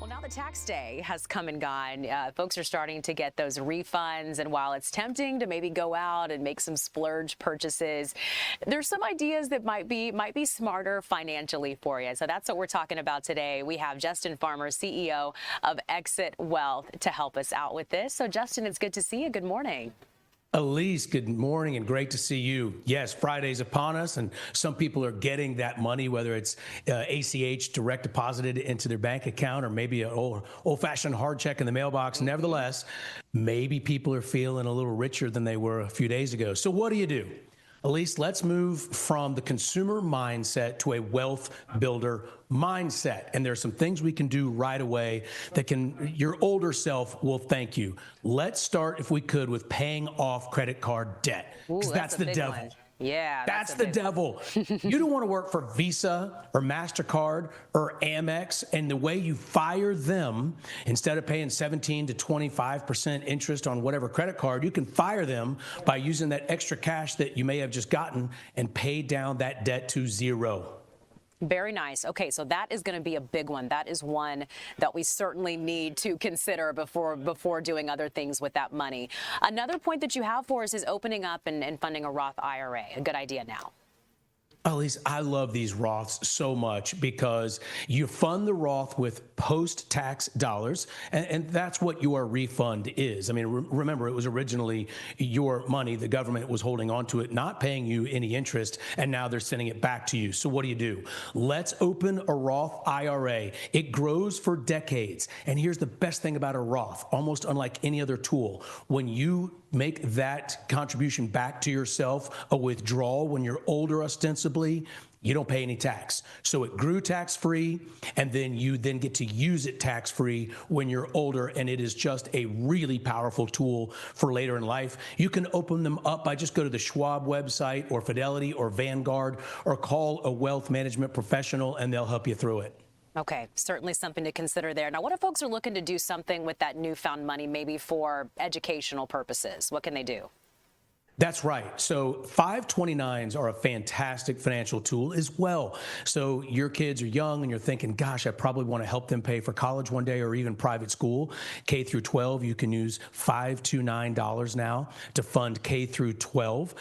Well, now the tax day has come and gone. Folks are starting to get those refunds. And while it's tempting to maybe go out and make some splurge purchases, there's some ideas that might be smarter financially for you. So that's what we're talking about today. We have Justin Farmer, CEO of Exit Wealth, to help us out with this. So, Justin, it's good to see you. Good morning. Alyse, good morning and great to see you. Yes, Friday's upon us, and some people are getting that money, whether it's ACH direct deposited into their bank account or maybe an old-fashioned hard check in the mailbox. Nevertheless, maybe people are feeling a little richer than they were a few days ago. So what do? Alyse, let's move from the consumer mindset to a wealth builder mindset. And there's some things we can do right away that your older self will thank you. Let's start, if we could, with paying off credit card debt, because that's the devil. One. Yeah, that's the devil. You don't want to work for Visa or MasterCard or Amex, and the way you fire them, instead of paying 17 to 25% interest on whatever credit card, you can fire them by using that extra cash that you may have just gotten and pay down that debt to zero. Very nice. Okay, so that is going to be a big one. That is one that we certainly need to consider before doing other things with that money. Another point that you have for us is opening up and funding a Roth IRA. A good idea now. Alyse, I love these Roths so much because you fund the Roth with post-tax dollars, and that's what your refund is. I mean, remember, it was originally your money. The government was holding on to it, not paying you any interest, and now they're sending it back to you. So what do? Let's open a Roth IRA. It grows for decades, and here's the best thing about a Roth, almost unlike any other tool. When you make that contribution back to yourself, a withdrawal when you're older ostensibly, you don't pay any tax. So it grew tax-free, and then you get to use it tax-free when you're older, and it is just a really powerful tool for later in life. You can open them up by just go to the Schwab website or Fidelity or Vanguard or call a wealth management professional, and they'll help you through it. Okay, certainly something to consider there. Now, what if folks are looking to do something with that newfound money, maybe for educational purposes? What can they do? That's right. So 529s are a fantastic financial tool as well. So your kids are young and you're thinking, gosh, I probably want to help them pay for college one day or even private school. K through 12, you can use $529 now to fund K through 12,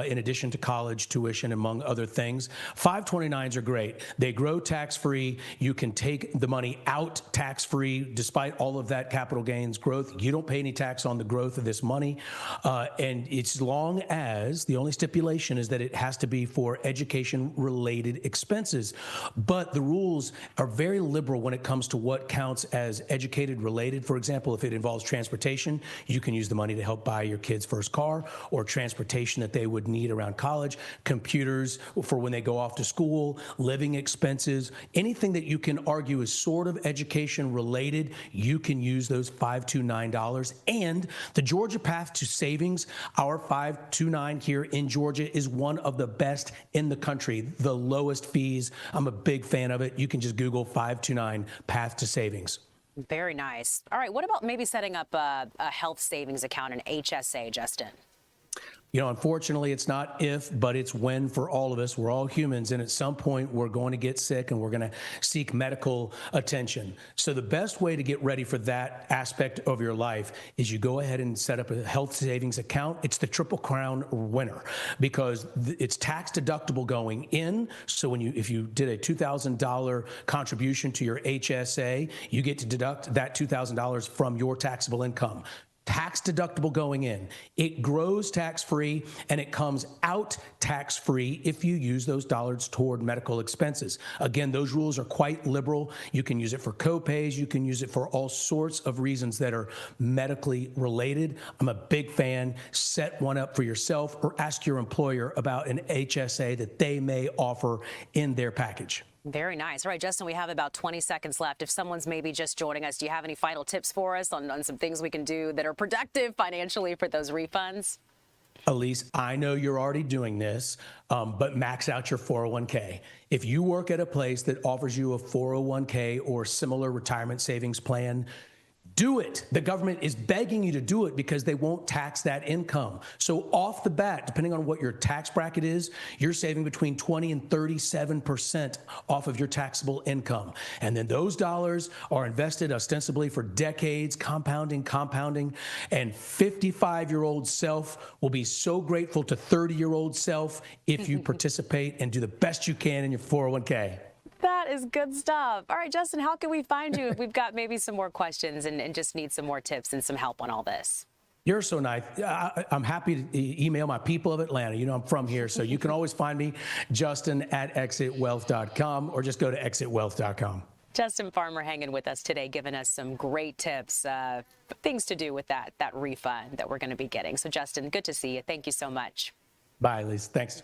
in addition to college tuition, among other things. 529s are great. They grow tax-free. You can take the money out tax-free despite all of that capital gains growth. You don't pay any tax on the growth of this money. And it's long as the only stipulation is that it has to be for education-related expenses. But the rules are very liberal when it comes to what counts as educated-related. For example, if it involves transportation, you can use the money to help buy your kid's first car or transportation that they would need around college, computers for when they go off to school, living expenses, anything that you can argue is sort of education-related, you can use those $529. And the Georgia Path to Savings, our 529 here in Georgia, is one of the best in the country. The lowest fees. I'm a big fan of it. You can just Google 529 Path to Savings. Very nice. All right. What about maybe setting up a health savings account, an HSA, Justin? You know, unfortunately, it's not if, but it's when for all of us. We're all humans, and at some point, we're going to get sick, and we're going to seek medical attention. So the best way to get ready for that aspect of your life is you go ahead and set up a health savings account. It's the Triple Crown winner because it's tax deductible going in. So if you did a $2,000 contribution to your HSA, you get to deduct that $2,000 from your taxable income. Tax deductible going in. It grows tax-free, and it comes out tax-free if you use those dollars toward medical expenses. Again, those rules are quite liberal. You can use it for co-pays. You can use it for all sorts of reasons that are medically related. I'm a big fan. Set one up for yourself or ask your employer about an HSA that they may offer in their package. Very nice. All right, Justin, we have about 20 seconds left. If someone's maybe just joining us, do you have any final tips for us on some things we can do that are productive financially for those refunds? Alyse, I know you're already doing this, but max out your 401k. If you work at a place that offers you a 401k or similar retirement savings plan, Do it. The government is begging you to do it because they won't tax that income. So off the bat, depending on what your tax bracket is, you're saving between 20 and 37% off of your taxable income. And then those dollars are invested ostensibly for decades, compounding, and 55-year-old self will be so grateful to 30-year-old self if you participate and do the best you can in your 401k. That is good stuff. All right, Justin, how can we find you if we've got maybe some more questions and just need some more tips and some help on all this? You're so nice. I'm happy to email my people of Atlanta. You know, I'm from here, so you can always find me, Justin@exitwealth.com, or just go to exitwealth.com. Justin Farmer hanging with us today, giving us some great tips, things to do with that refund that we're going to be getting. So, Justin, good to see you. Thank you so much. Bye, Alyse. Thanks.